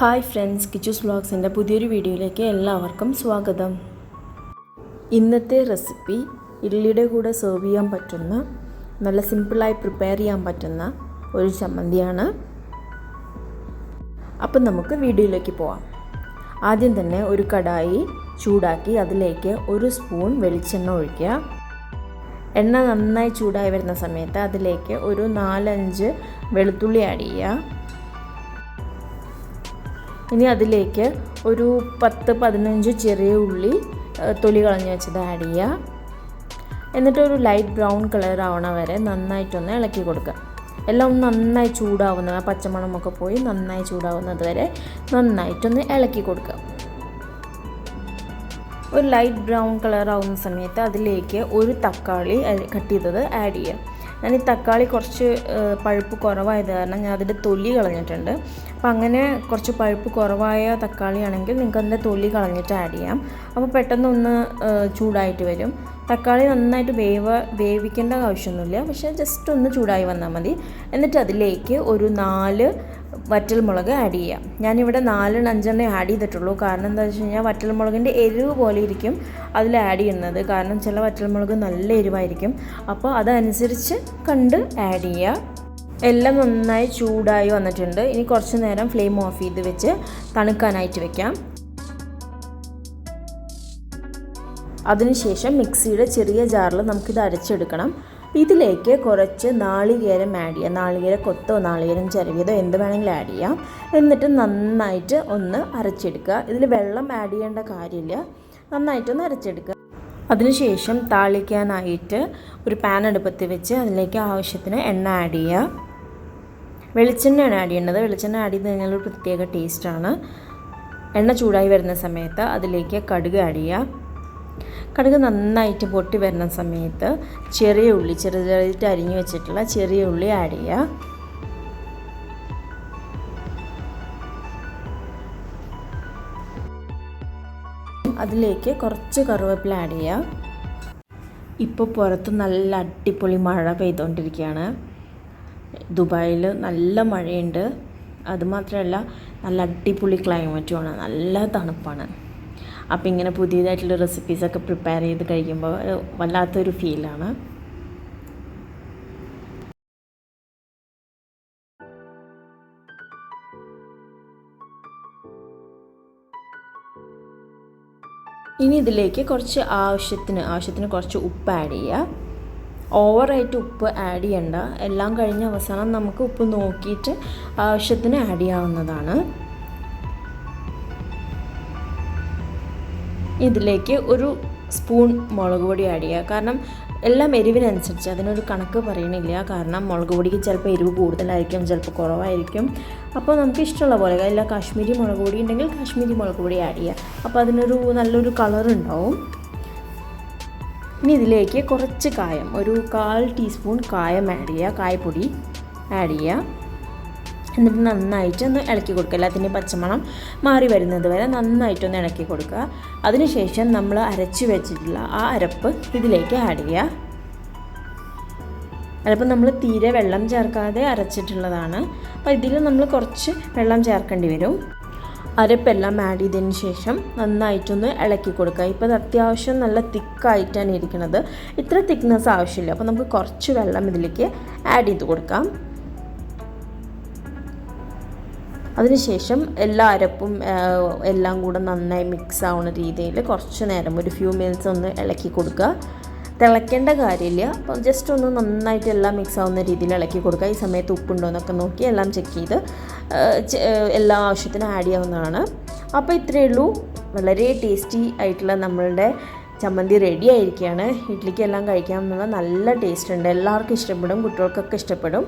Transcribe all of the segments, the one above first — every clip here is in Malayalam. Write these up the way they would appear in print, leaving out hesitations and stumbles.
ഹായ് ഫ്രണ്ട്സ്, കിച്ചൂസ് വ്ളോഗ്സിൻ്റെ പുതിയൊരു വീഡിയോയിലേക്ക് എല്ലാവർക്കും സ്വാഗതം. ഇന്നത്തെ റെസിപ്പി ഇഡ്ഡലിയുടെ കൂടെ സെർവ് ചെയ്യാൻ പറ്റുന്ന നല്ല സിമ്പിളായി പ്രിപ്പയർ ചെയ്യാൻ പറ്റുന്ന ഒരു ചമ്മന്തിയാണ്. അപ്പം നമുക്ക് വീഡിയോയിലേക്ക് പോവാം. ആദ്യം തന്നെ ഒരു കടായി ചൂടാക്കി അതിലേക്ക് 1 സ്പൂൺ വെളിച്ചെണ്ണ ഒഴിക്കുക. എണ്ണ നന്നായി ചൂടായി വരുന്ന സമയത്ത് അതിലേക്ക് ഒരു 4-5 വെളുത്തുള്ളി ആഡ് ചെയ്യുക. ഇനി അതിലേക്ക് ഒരു 10-15 ചെറിയ ഉള്ളി തൊലി കളഞ്ഞ് വെച്ചത് ആഡ് ചെയ്യുക. എന്നിട്ട് ഒരു ലൈറ്റ് ബ്രൗൺ കളർ ആവണ വരെ നന്നായിട്ടൊന്ന് ഇളക്കി കൊടുക്കുക. എല്ലാം ഒന്ന് നന്നായി ചൂടാവുന്ന പച്ചമണമൊക്കെ പോയി നന്നായി ചൂടാവുന്നത് വരെ നന്നായിട്ടൊന്ന് ഇളക്കി കൊടുക്കുക. ഒരു ലൈറ്റ് ബ്രൗൺ കളർ ആവുന്ന സമയത്ത് അതിലേക്ക് ഒരു തക്കാളി കട്ട് ചെയ്തത് ആഡ് ചെയ്യുക. ഞാൻ ഈ തക്കാളി കുറച്ച് പഴുപ്പ് കുറവായത് കാരണം ഞാൻ അതിൻ്റെ തൊലി കളഞ്ഞിട്ടുണ്ട്. അപ്പോൾ അങ്ങനെ കുറച്ച് പഴുപ്പ് കുറവായ തക്കാളി ആണെങ്കിൽ നിങ്ങൾക്ക് അതിൻ്റെ തൊലി കളഞ്ഞിട്ട് ആഡ് ചെയ്യാം. അപ്പോൾ പെട്ടെന്നൊന്ന് ചൂടായിട്ട് വരും. തക്കാളി നന്നായിട്ട് വേവിക്കേണ്ട ആവശ്യമൊന്നുമില്ല, പക്ഷേ ജസ്റ്റ് ഒന്ന് ചൂടായി വന്നാൽ മതി. എന്നിട്ട് അതിലേക്ക് ഒരു 4 വറ്റൽമുളക് ആഡ് ചെയ്യാം. ഞാനിവിടെ 4-5 ആഡ് ചെയ്തിട്ടുള്ളൂ. കാരണം എന്താ വെച്ച് കഴിഞ്ഞാൽ വറ്റൽമുളകിൻ്റെ എരിവ് പോലെ ഇരിക്കും അതിൽ ആഡ് ചെയ്യുന്നത്. കാരണം ചില വറ്റൽമുളക് നല്ല എരിവായിരിക്കും. അപ്പോൾ അതനുസരിച്ച് കണ്ട് ആഡ് ചെയ്യുക. എല്ലാം നന്നായി ചൂടായി വന്നിട്ടുണ്ട്. ഇനി കുറച്ച് നേരം ഫ്ലെയിം ഓഫ് ചെയ്ത് വെച്ച് തണുക്കാനായിട്ട് വെക്കാം. അതിനുശേഷം മിക്സിയുടെ ചെറിയ ജാറിൽ നമുക്കിത് അരച്ചെടുക്കണം. ഇതിലേക്ക് കുറച്ച് നാളികേരം ആഡ് ചെയ്യാം. നാളികേര കൊത്തോ നാളികേരം ചിരവിയതോ എന്ത് വേണമെങ്കിലും ആഡ് ചെയ്യാം. എന്നിട്ട് നന്നായിട്ട് ഒന്ന് അരച്ചെടുക്കുക. ഇതിൽ വെള്ളം ആഡ് ചെയ്യേണ്ട കാര്യമില്ല, നന്നായിട്ടൊന്ന് അരച്ചെടുക്കുക. അതിനുശേഷം താളിക്കാനായിട്ട് ഒരു പാൻ അടുപ്പത്ത് വെച്ച് അതിലേക്ക് ആവശ്യത്തിന് എണ്ണ ആഡ് ചെയ്യുക. വെളിച്ചെണ്ണയാണ് ആഡ് ചെയ്യേണ്ടത്. വെളിച്ചെണ്ണ ആഡ് ചെയ്ത് കഴിഞ്ഞാൽ ഒരു പ്രത്യേക ടേസ്റ്റാണ്. എണ്ണ ചൂടായി വരുന്ന സമയത്ത് അതിലേക്ക് കടുക് ആഡ് ചെയ്യുക. കടുക് നന്നായിട്ട് പൊട്ടി വരുന്ന സമയത്ത് ചെറിയ ഉള്ളി ചെറുതായിട്ട് അരിഞ്ഞു വെച്ചിട്ടുള്ള ചെറിയ ഉള്ളി ആഡ് ചെയ്യുക. അതിലേക്ക് കുറച്ച് കറിവേപ്പില ആഡ് ചെയ്യുക. ഇപ്പോൾ പുറത്ത് നല്ല അടിപൊളി മഴ പെയ്തുകൊണ്ടിരിക്കുകയാണ്. ദുബായിൽ നല്ല മഴയുണ്ട്. അതുമാത്രമല്ല നല്ല അടിപൊളി ക്ലൈമറ്റുമാണ്, നല്ല തണുപ്പാണ്. അപ്പോൾ ഇങ്ങനെ പുതിയതായിട്ടുള്ള റെസിപ്പീസൊക്കെ പ്രിപ്പയർ ചെയ്ത് കഴിക്കുമ്പോൾ വല്ലാത്തൊരു ഫീലാണ്. ഇനി ഇതിലേക്ക് കുറച്ച് ആവശ്യത്തിന് കുറച്ച് ഉപ്പ് ആഡ് ചെയ്യുക. ഓവറായിട്ട് ഉപ്പ് ആഡ് ചെയ്യണ്ട. എല്ലാം കഴിഞ്ഞ അവസാനം നമുക്ക് ഉപ്പ് നോക്കിയിട്ട് ആവശ്യത്തിന് ആഡ് ചെയ്യാവുന്നതാണ്. ഇതിലേക്ക് ഒരു സ്പൂൺ മുളക് പൊടി ആഡ് ചെയ്യുക. കാരണം എല്ലാം എരിവിനനുസരിച്ച്, അതിനൊരു കണക്ക് പറയണില്ല. കാരണം മുളക് പൊടിക്ക് ചിലപ്പോൾ എരിവ് കൂടുതലായിരിക്കും, ചിലപ്പോൾ കുറവായിരിക്കും. അപ്പോൾ നമുക്ക് ഇഷ്ടമുള്ള പോലെ, എല്ലാ കാശ്മീരി മുളക് പൊടി ഉണ്ടെങ്കിൽ കാശ്മീരി മുളക് പൊടി ആഡ് ചെയ്യുക. അപ്പോൾ അതിനൊരു നല്ലൊരു കളർ ഉണ്ടാവും. ഇനി ഇതിലേക്ക് കുറച്ച് കായം, ഒരു 1/4 ടീസ്പൂൺ കായം ആഡ് ചെയ്യുക, കായപ്പൊടി ആഡ് ചെയ്യുക. എന്നിട്ട് നന്നായിട്ടൊന്ന് ഇളക്കി കൊടുക്കുക. എല്ലാത്തിൻ്റെയും പച്ചമണം മാറി വരുന്നത് വരെ നന്നായിട്ടൊന്ന് ഇളക്കി കൊടുക്കുക. അതിനുശേഷം നമ്മൾ അരച്ച് വെച്ചിട്ടുള്ള ആ അരപ്പ് ഇതിലേക്ക് ആഡ് ചെയ്യുക. അരപ്പ് നമ്മൾ തീരെ വെള്ളം ചേർക്കാതെ അരച്ചിട്ടുള്ളതാണ്. അപ്പോൾ ഇതിൽ നമ്മൾ കുറച്ച് വെള്ളം ചേർക്കേണ്ടി വരും. അരപ്പെല്ലാം ആഡ് ചെയ്തതിന് ശേഷം നന്നായിട്ടൊന്ന് ഇളക്കി കൊടുക്കുക. ഇപ്പോൾ ഇത് അത്യാവശ്യം നല്ല തിക്കായിട്ടാണ് ഇരിക്കുന്നത്. ഇത്ര തിക്നെസ് ആവശ്യമില്ല. അപ്പോൾ നമുക്ക് കുറച്ച് വെള്ളം ഇതിലേക്ക് ആഡ് ചെയ്ത് കൊടുക്കാം. അതിനുശേഷം എല്ലാ അരപ്പും എല്ലാം കൂടെ നന്നായി മിക്സ് ആവുന്ന രീതിയിൽ കുറച്ച് നേരം ഒരു ഫ്യൂ മിനിറ്റ്സ് ഒന്ന് ഇളക്കി കൊടുക്കുക. തിളയ്ക്കേണ്ട കാര്യമില്ല. അപ്പം ജസ്റ്റ് ഒന്ന് നന്നായിട്ട് എല്ലാം മിക്സ് ആവുന്ന രീതിയിൽ ഇളക്കി കൊടുക്കുക. ഈ സമയത്ത് ഉപ്പുണ്ടോ എന്നൊക്കെ നോക്കി എല്ലാം ചെക്ക് ചെയ്ത് എല്ലാ ആവശ്യത്തിനും ആഡ് ചെയ്യാവുന്നതാണ്. അപ്പോൾ ഇത്രയേ ഉള്ളൂ. വളരെ ടേസ്റ്റി ആയിട്ടുള്ള നമ്മളുടെ ചമ്മന്തി റെഡി ആയിരിക്കുകയാണ്. ഇഡ്ഡലിക്ക് എല്ലാം കഴിക്കാമെന്നുള്ള നല്ല ടേസ്റ്റ് ഉണ്ട്. എല്ലാവർക്കും ഇഷ്ടപ്പെടും, കുട്ടികൾക്കൊക്കെ ഇഷ്ടപ്പെടും.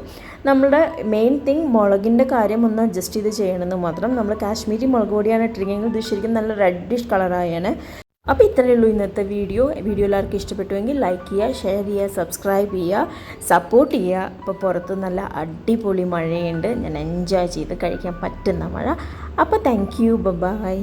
നമ്മളുടെ മെയിൻ തിങ് മുളകിൻ്റെ കാര്യം ഒന്ന് അഡ്ജസ്റ്റ് ചെയ്ത് ചെയ്യണമെന്ന് മാത്രം. നമ്മൾ കാശ്മീരി മുളക് പൊടിയാണ് ഇട്ടിരിക്കുന്നത്. ഇത് ശരിക്കും നല്ല റെഡിഷ് കളറായാണ്. അപ്പോൾ ഇത്രയേ ഉള്ളൂ ഇന്നത്തെ വീഡിയോ. എല്ലാവർക്കും ഇഷ്ടപ്പെട്ടുവെങ്കിൽ ലൈക്ക് ചെയ്യുക, ഷെയർ ചെയ്യുക, സബ്സ്ക്രൈബ് ചെയ്യുക, സപ്പോർട്ട് ചെയ്യുക. അപ്പോൾ പുറത്ത് നല്ല അടിപൊളി മഴയുണ്ട്. ഞാൻ എൻജോയ് ചെയ്ത് കഴിക്കാൻ പറ്റുന്ന മഴ. അപ്പോൾ താങ്ക് യു, ബൈ.